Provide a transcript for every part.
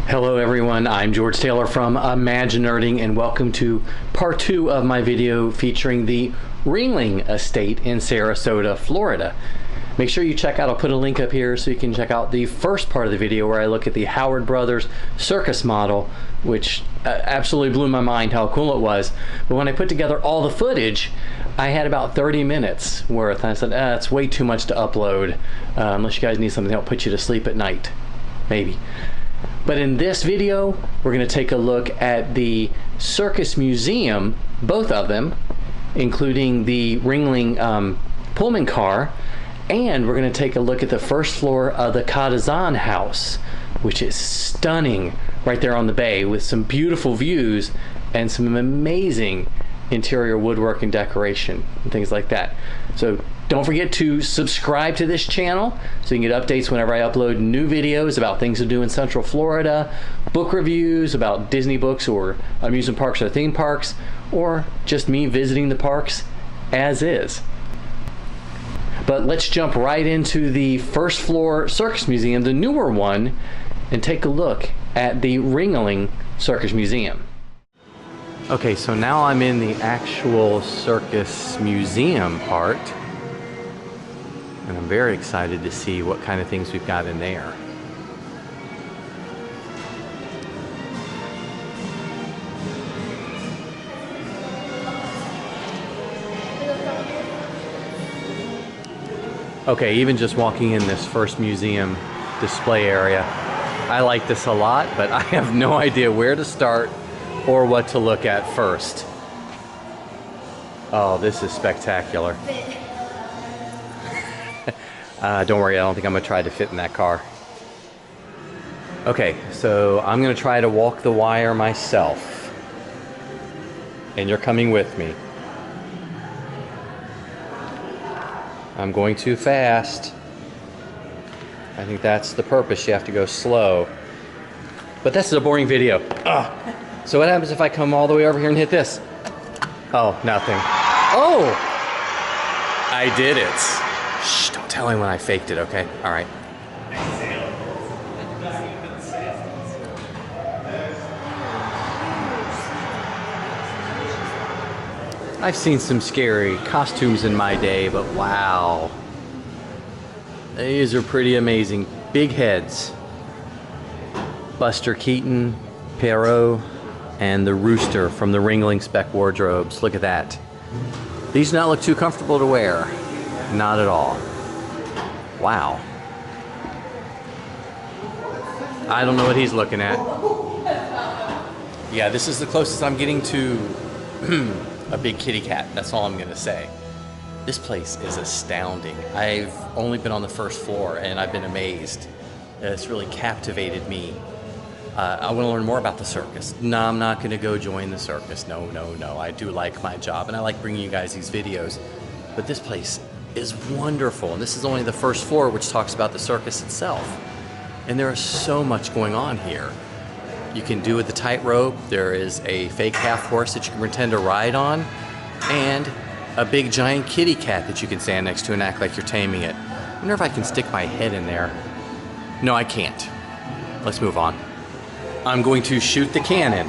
Hello everyone, I'm George Taylor from ImagiNERDing and welcome to part 2 of my video featuring the Ringling Estate in Sarasota, Florida. Make sure you check out, I'll put a link up here so you can check out the first part of the video where I look at the Howard Brothers circus model, which absolutely blew my mind how cool it was. But when I put together all the footage, I had about 30 minutes worth. I said, it's way too much to upload, unless you guys need something that'll put you to sleep at night, maybe. But in this video, we're going to take a look at the Circus Museum, both of them, including the Ringling Pullman Car, and we're going to take a look at the first floor of the Katazan house, which is stunning right there on the bay with some beautiful views and some amazing interior woodwork and decoration and things like that. So don't forget to subscribe to this channel so you can get updates whenever I upload new videos about things to do in Central Florida, book reviews about Disney books or amusement parks or theme parks, or just me visiting the parks as is. But let's jump right into the first floor Circus Museum, the newer one, and take a look at the Ringling Circus Museum. Okay, so now I'm in the actual Circus Museum part. And I'm very excited to see what kind of things we've got in there. Okay, even just walking in this first museum display area, I like this a lot, but I have no idea where to start or what to look at first. Oh, this is spectacular. Don't worry, I don't think I'm gonna try to fit in that car. Okay, so I'm gonna try to walk the wire myself. And you're coming with me. I'm going too fast. I think that's the purpose, you have to go slow. But this is a boring video. Ugh. So what happens if I come all the way over here and hit this? Oh, nothing. Oh! I did it. Shh, don't tell him when I faked it, okay? All right. I've seen some scary costumes in my day, but wow. These are pretty amazing. Big heads. Buster Keaton, Perrault, and the Rooster from the Ringling Spec wardrobes. Look at that. These do not look too comfortable to wear. Not at all. Wow. I don't know what he's looking at. Yeah, this is the closest I'm getting to a big kitty cat. That's all I'm gonna say. This place is astounding. I've only been on the first floor and I've been amazed. It's really captivated me. I want to learn more about the circus. No, I'm not going to go join the circus. No, no, no. I do like my job and I like bringing you guys these videos. But this place is wonderful. And this is only the first floor, which talks about the circus itself. And there is so much going on here. You can do with the tightrope. There is a fake half horse that you can pretend to ride on. And a big giant kitty cat that you can stand next to and act like you're taming it. I wonder if I can stick my head in there. No, I can't. Let's move on. I'm going to shoot the cannon.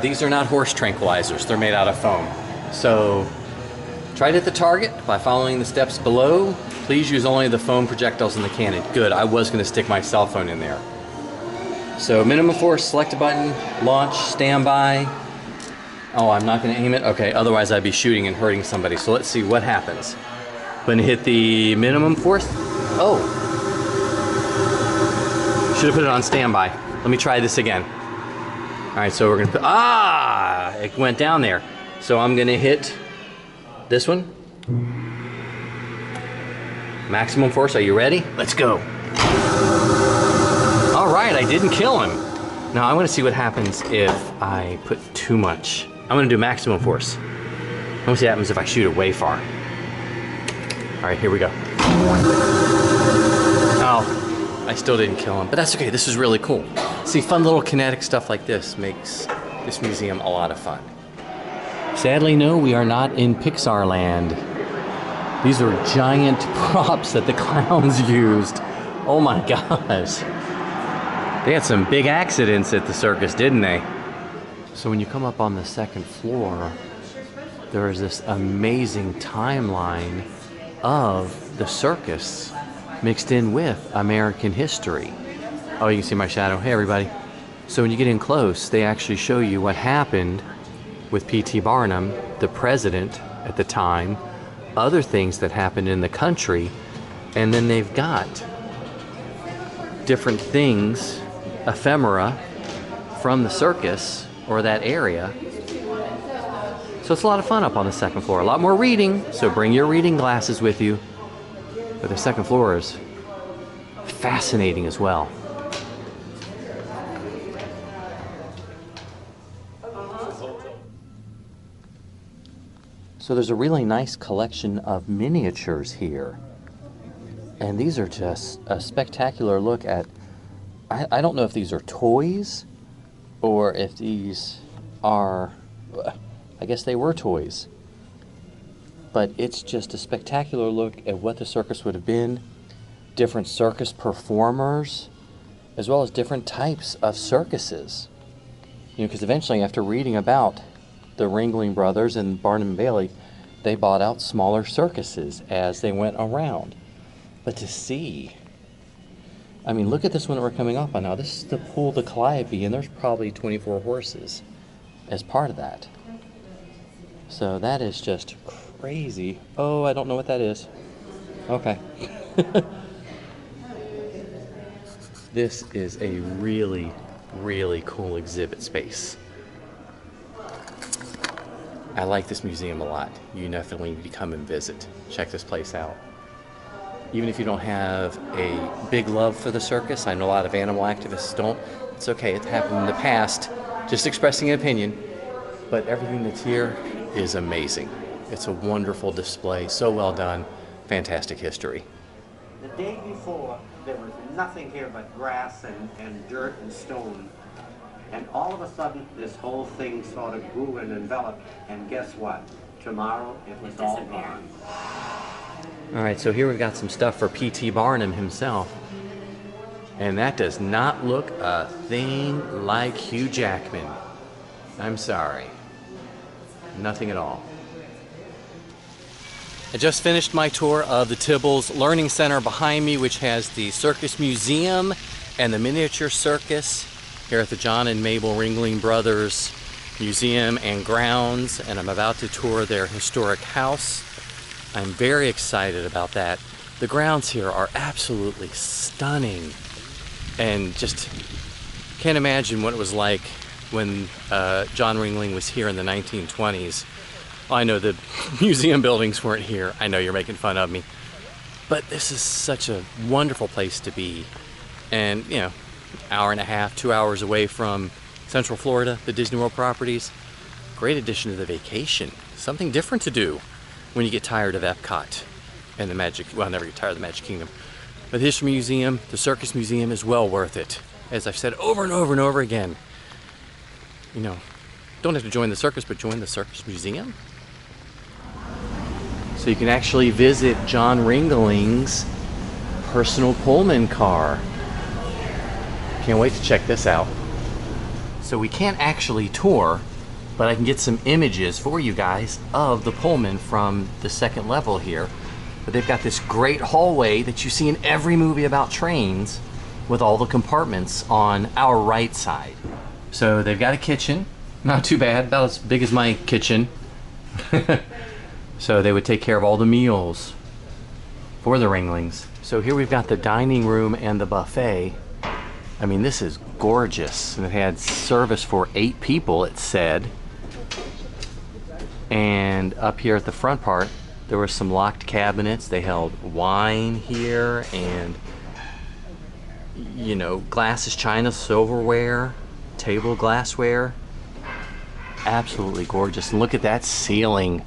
These are not horse tranquilizers. They're made out of foam. So try to hit the target by following the steps below. Please use only the foam projectiles in the cannon. Good, I was going to stick my cell phone in there. So minimum force, select a button, launch, standby. Oh, I'm not going to aim it? Okay, otherwise I'd be shooting and hurting somebody. So let's see what happens. When you hit the minimum force. Oh. Should have put it on standby. Let me try this again. All right, so we're gonna put, it went down there. So I'm gonna hit this one. Maximum force, are you ready? Let's go. All right, I didn't kill him. Now I wanna see what happens if I put too much. I'm gonna do maximum force. I wanna see what happens if I shoot it way far. All right, here we go. Oh. I still didn't kill him, but that's okay. This is really cool. See, fun little kinetic stuff like this makes this museum a lot of fun. Sadly, no, we are not in Pixar land. These are giant props that the clowns used. Oh my gosh. They had some big accidents at the circus, didn't they? So when you come up on the second floor, there is this amazing timeline of the circus mixed in with American history. Oh, you can see my shadow. Hey, everybody. So when you get in close, they actually show you what happened with P.T. Barnum, the president at the time, other things that happened in the country, and then they've got different things, ephemera from the circus or that area. So it's a lot of fun up on the second floor. A lot more reading, so bring your reading glasses with you. But the second floor is fascinating as well. So there's a really nice collection of miniatures here. And these are just a spectacular look at, I don't know if these are toys or if these are, I guess they were toys. But it's just a spectacular look at what the circus would have been, different circus performers, as well as different types of circuses. You know, because eventually after reading about the Ringling brothers and Barnum and Bailey, they bought out smaller circuses as they went around. But to see, I mean, look at this one that we're coming up on now. This is the Pool the Calliope, and there's probably 24 horses as part of that. So that is just crazy. Oh, I don't know what that is. Okay. This is a really, really cool exhibit space. I like this museum a lot. You definitely need to come and visit. Check this place out. Even if you don't have a big love for the circus, I know a lot of animal activists don't. It's okay, it happened in the past. Just expressing an opinion. But everything that's here is amazing. It's a wonderful display, so well done. Fantastic history. The day before, there was nothing here but grass and dirt and stone. And all of a sudden, this whole thing sort of grew and enveloped, and guess what? Tomorrow, it was all gone. All right, so here we've got some stuff for P.T. Barnum himself. And that does not look a thing like Hugh Jackman. I'm sorry. Nothing at all. I just finished my tour of the Tibbles Learning Center behind me, which has the Circus Museum and the miniature circus here at the John and Mabel Ringling Brothers Museum and Grounds, and I'm about to tour their historic house. I'm very excited about that. The grounds here are absolutely stunning, and just can't imagine what it was like when John Ringling was here in the 1920s. I know the museum buildings weren't here. I know you're making fun of me. But this is such a wonderful place to be. And, you know, hour and a half, 2 hours away from Central Florida, the Disney World properties. Great addition to the vacation. Something different to do when you get tired of Epcot and the Magic, well, never get tired of the Magic Kingdom. But the History Museum, the Circus Museum is well worth it. As I've said over and over and over again, you know, don't have to join the circus, but join the Circus Museum. So you can actually visit John Ringling's personal Pullman car. Can't wait to check this out. So we can't actually tour, but I can get some images for you guys of the Pullman from the second level here. But they've got this great hallway that you see in every movie about trains with all the compartments on our right side. So they've got a kitchen, not too bad, about as big as my kitchen. So they would take care of all the meals for the Ringlings. So here we've got the dining room and the buffet. I mean, this is gorgeous. And it had service for 8 people, it said. And up here at the front part, there were some locked cabinets. They held wine here and, you know, glasses, china, silverware, table glassware. Absolutely gorgeous. And look at that ceiling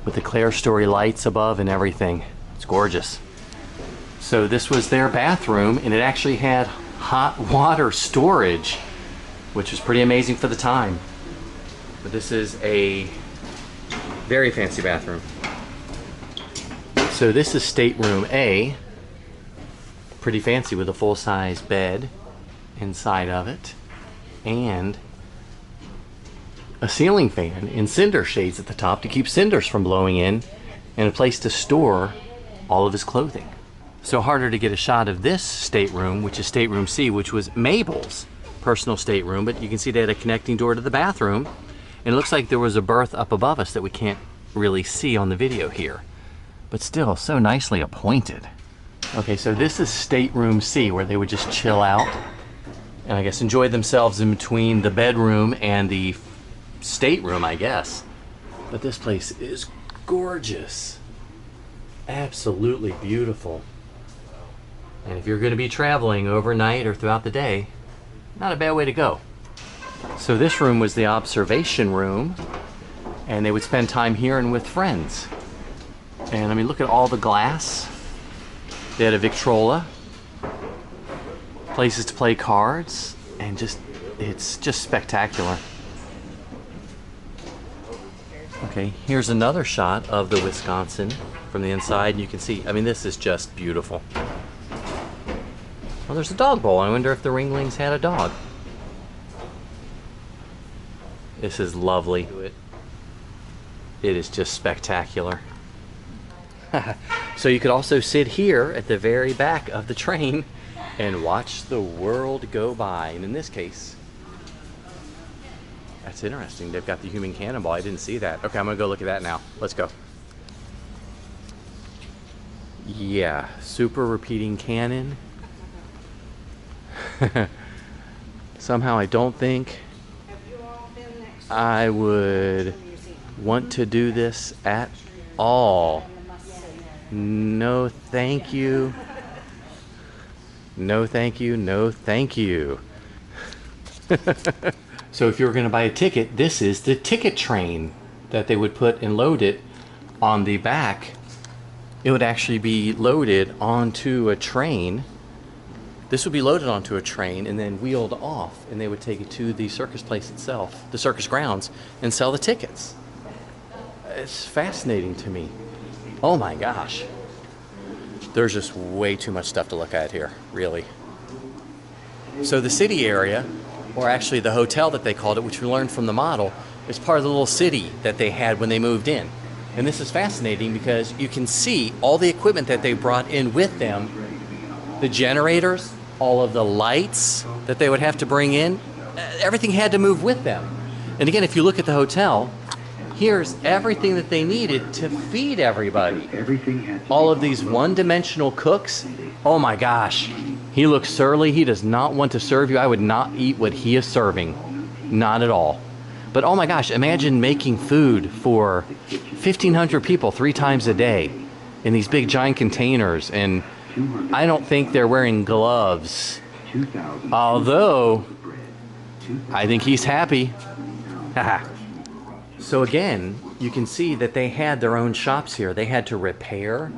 with the clerestory lights above and everything. It's gorgeous. So this was their bathroom, and it actually had hot water storage, which was pretty amazing for the time. But this is a very fancy bathroom. So this is stateroom A. Pretty fancy with a full-size bed inside of it, and a ceiling fan in cinder shades at the top to keep cinders from blowing in, and a place to store all of his clothing. So harder to get a shot of this stateroom, which is stateroom C, which was Mabel's personal stateroom, but you can see they had a connecting door to the bathroom, and it looks like there was a berth up above us that we can't really see on the video here, but still so nicely appointed. Okay, so this is stateroom C, where they would just chill out and I guess enjoy themselves in between the bedroom and the stateroom, I guess. But this place is gorgeous. Absolutely beautiful. And if you're going to be traveling overnight or throughout the day, not a bad way to go. So this room was the observation room, and they would spend time here and with friends. And I mean, look at all the glass. They had a Victrola, places to play cards, and it's just spectacular. Okay, here's another shot of the Wisconsin from the inside, and you can see, I mean, this is just beautiful. Well, there's a dog bowl. I wonder if the Ringlings had a dog. This is lovely. It is just spectacular. So you could also sit here at the very back of the train and watch the world go by. And in this case, that's interesting. They've got the human cannonball. I didn't see that. Okay, I'm gonna go look at that now. Let's go. Yeah, super repeating cannon. Somehow I don't think I would want to do this at all. No thank you. No thank you, no thank you. So if you were going to buy a ticket, this is the ticket train that they would put and load it on the back. It would actually be loaded onto a train. This would be loaded onto a train and then wheeled off, and they would take it to the circus place itself, the circus grounds, and sell the tickets. It's fascinating to me. Oh my gosh. There's just way too much stuff to look at here, really. So the city area, or actually the hotel that they called it, which we learned from the model, is part of the little city that they had when they moved in. And this is fascinating because you can see all the equipment that they brought in with them, the generators, all of the lights that they would have to bring in, everything had to move with them. And again, if you look at the hotel, here's everything that they needed to feed everybody. All of these one-dimensional cooks. Oh my gosh, he looks surly. He does not want to serve you. I would not eat what he is serving. Not at all. But oh my gosh, imagine making food for 1,500 people 3 times a day in these big giant containers. And I don't think they're wearing gloves. Although, I think he's happy. So again, you can see that they had their own shops here. They had to repair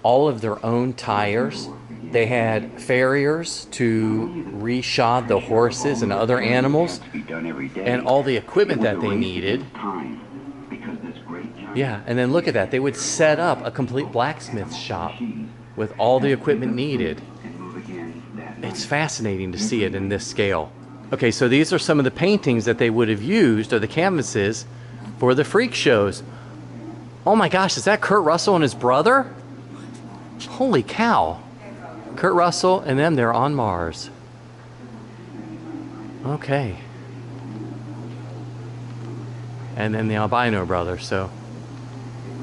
all of their own tires. They had farriers to reshod the horses and other animals, and all the equipment that they needed. Yeah, and then look at that. They would set up a complete blacksmith shop with all the equipment needed. It's fascinating to see it in this scale. Okay, so these are some of the paintings that they would have used, or the canvases, for the freak shows. Oh my gosh, is that Kurt Russell and his brother? Holy cow. Kurt Russell and them, they're on Mars. Okay. And then the albino brother, so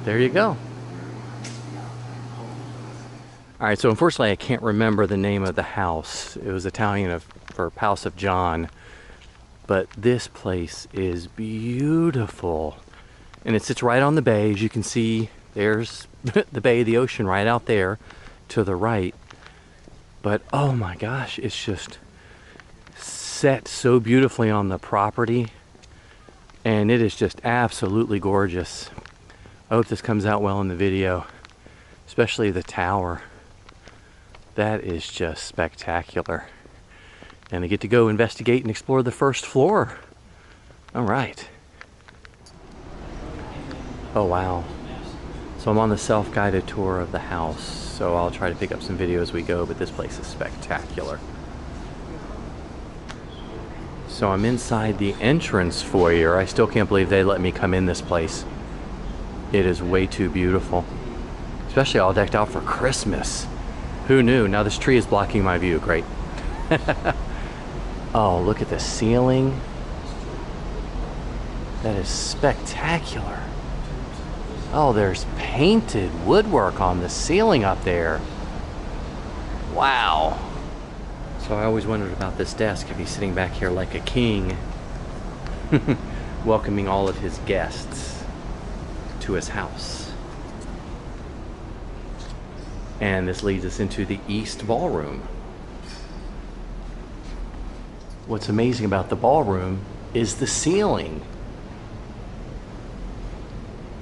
there you go. Alright, so unfortunately I can't remember the name of the house. It was Italian for House of John. But this place is beautiful. And it sits right on the bay. As you can see, there's the bay, the ocean right out there to the right. But oh my gosh, it's just set so beautifully on the property. And it is just absolutely gorgeous. I hope this comes out well in the video, especially the tower. That is just spectacular. And I get to go investigate and explore the first floor. All right. Oh wow. So I'm on the self-guided tour of the house. So I'll try to pick up some video as we go, but this place is spectacular. So I'm inside the entrance foyer. I still can't believe they let me come in this place. It is way too beautiful. Especially all decked out for Christmas. Who knew? Now this tree is blocking my view. Great. Oh, look at the ceiling. That is spectacular. Oh, there's painted woodwork on the ceiling up there. Wow. So I always wondered about this desk, if he's sitting back here like a king, welcoming all of his guests to his house. And this leads us into the East Ballroom. What's amazing about the ballroom is the ceiling.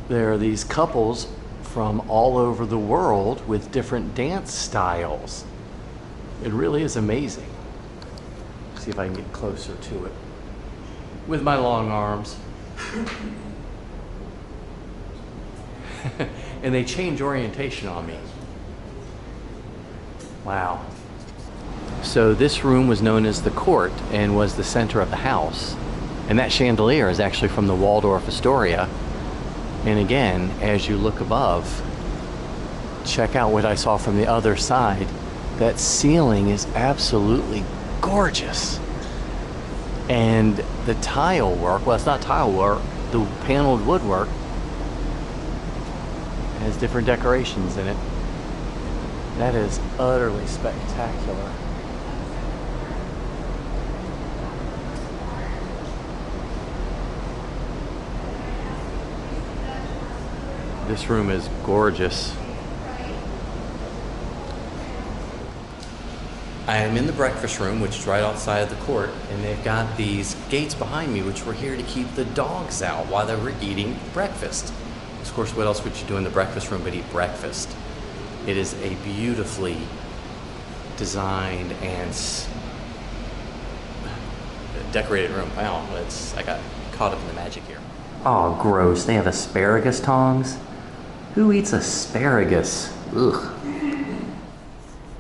There are these couples from all over the world with different dance styles. It really is amazing. Let's see if I can get closer to it with my long arms. And they change orientation on me. Wow. So this room was known as the court and was the center of the house. And that chandelier is actually from the Waldorf Astoria. And again, as you look above, check out what I saw from the other side. That ceiling is absolutely gorgeous. And the tile work, well, it's not tile work, the paneled woodwork has different decorations in it. That is utterly spectacular. This room is gorgeous. I am in the breakfast room, which is right outside of the court, and they've got these gates behind me, which were here to keep the dogs out while they were eating breakfast. Of course, what else would you do in the breakfast room but eat breakfast? It is a beautifully designed and decorated room. Wow, I got caught up in the magic here. Oh, gross. They have asparagus tongs? Who eats asparagus? Ugh.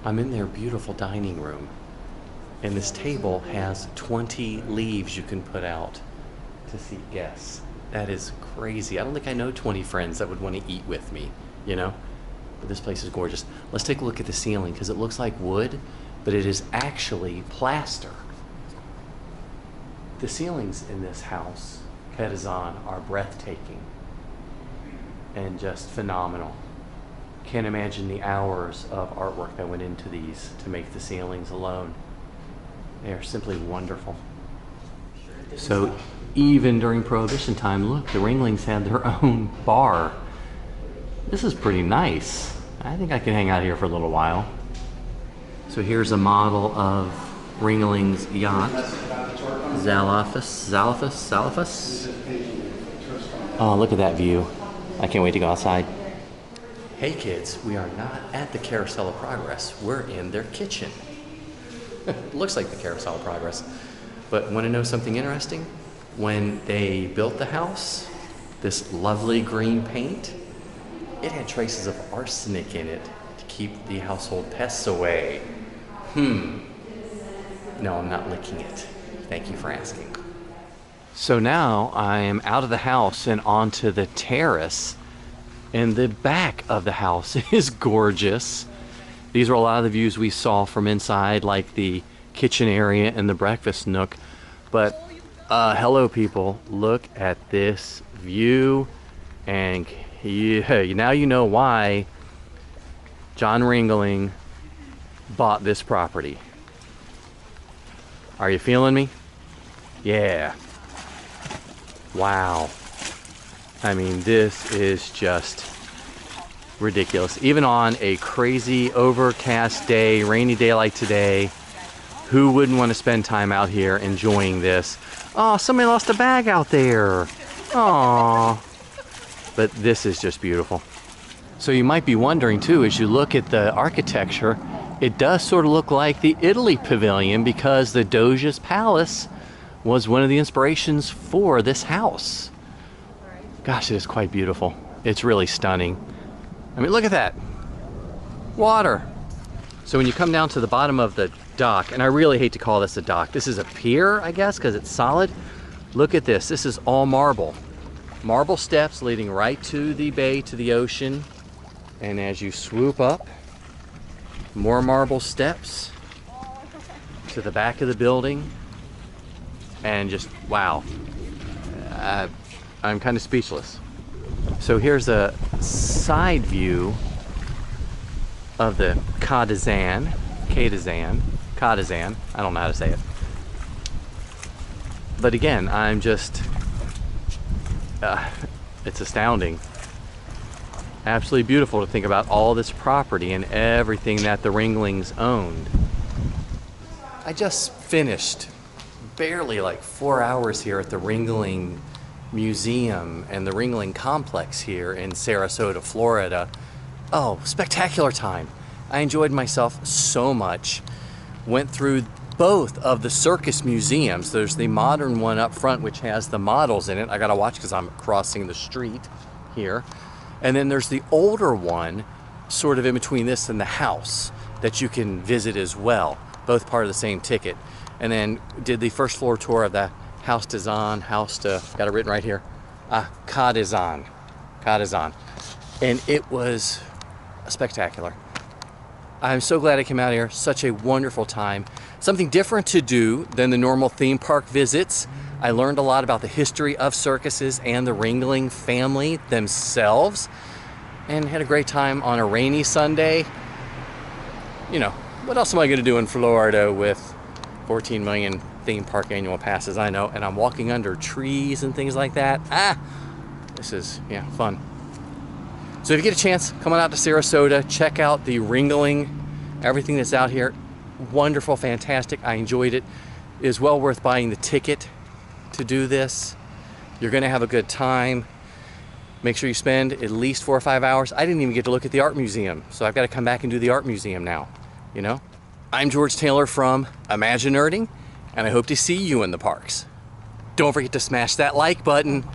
I'm in their beautiful dining room, and this table has 20 leaves you can put out to seat guests. That is crazy. I don't think I know 20 friends that would want to eat with me, you know? But this place is gorgeous. Let's take a look at the ceiling, because it looks like wood, but it is actually plaster. The ceilings in this house, Pedizan, are breathtaking and just phenomenal. Can't imagine the hours of artwork that went into these to make the ceilings alone. They are simply wonderful. So even during Prohibition time, look, the Ringlings had their own bar. This is pretty nice. I think I can hang out here for a little while. So here's a model of Ringling's yacht. Zalathus. Oh, look at that view. I can't wait to go outside. Hey kids, we are not at the Carousel of Progress. We're in their kitchen. It looks like the Carousel of Progress. But want to know something interesting? When they built the house, this lovely green paint, it had traces of arsenic in it to keep the household pests away. No, I'm not licking it. Thank you for asking. So now I am out of the house and onto the terrace. And the back of the house is gorgeous. These are a lot of the views we saw from inside, like the kitchen area and the breakfast nook. But hello people, look at this view. And yeah, now you know why John Ringling bought this property. Are you feeling me? Yeah. Wow. I mean, this is just ridiculous. Even on a crazy overcast day, rainy day like today, who wouldn't want to spend time out here enjoying this? Oh, somebody lost a bag out there. Aw. But this is just beautiful. So you might be wondering too, as you look at the architecture, it does sort of look like the Italy Pavilion, because the Doge's Palace was one of the inspirations for this house. Gosh, it is quite beautiful. It's really stunning. I mean, look at that. Water. So when you come down to the bottom of the dock, and I really hate to call this a dock. This is a pier, I guess, because it's solid. Look at this. This is all marble. Marble steps leading right to the bay, to the ocean. And as you swoop up, more marble steps to the back of the building. And just, wow. I'm kind of speechless. So here's a side view of the Quai d'Azan, I don't know how to say it. But again, I'm just, it's astounding. Absolutely beautiful to think about all this property and everything that the Ringlings owned. I just finished barely like 4 hours here at the Ringling Museum and the Ringling Complex here in Sarasota, Florida. Oh, spectacular time. I enjoyed myself so much. Went through both of the circus museums. There's the modern one up front, which has the models in it. I gotta watch because I'm crossing the street here. And then there's the older one, sort of in between this and the house, that you can visit as well. Both part of the same ticket. And then did the first floor tour of the Quai d'Azan, got it written right here, Quai d'Azan. And it was spectacular. I'm so glad I came out here. Such a wonderful time. Something different to do than the normal theme park visits. I learned a lot about the history of circuses and the Ringling family themselves, and had a great time on a rainy Sunday. You know, what else am I gonna do in Florida with 14 million theme park annual passes? I know, and I'm walking under trees and things like that. This is, yeah, fun. So if you get a chance, come on out to Sarasota, check out the Ringling, everything that's out here. Wonderful, fantastic, I enjoyed it. It is well worth buying the ticket to do this. You're gonna have a good time. Make sure you spend at least 4 or 5 hours. I didn't even get to look at the art museum, so I've got to come back and do the art museum now, you know? I'm George Taylor from ImagiNERDing, and I hope to see you in the parks. Don't forget to smash that like button.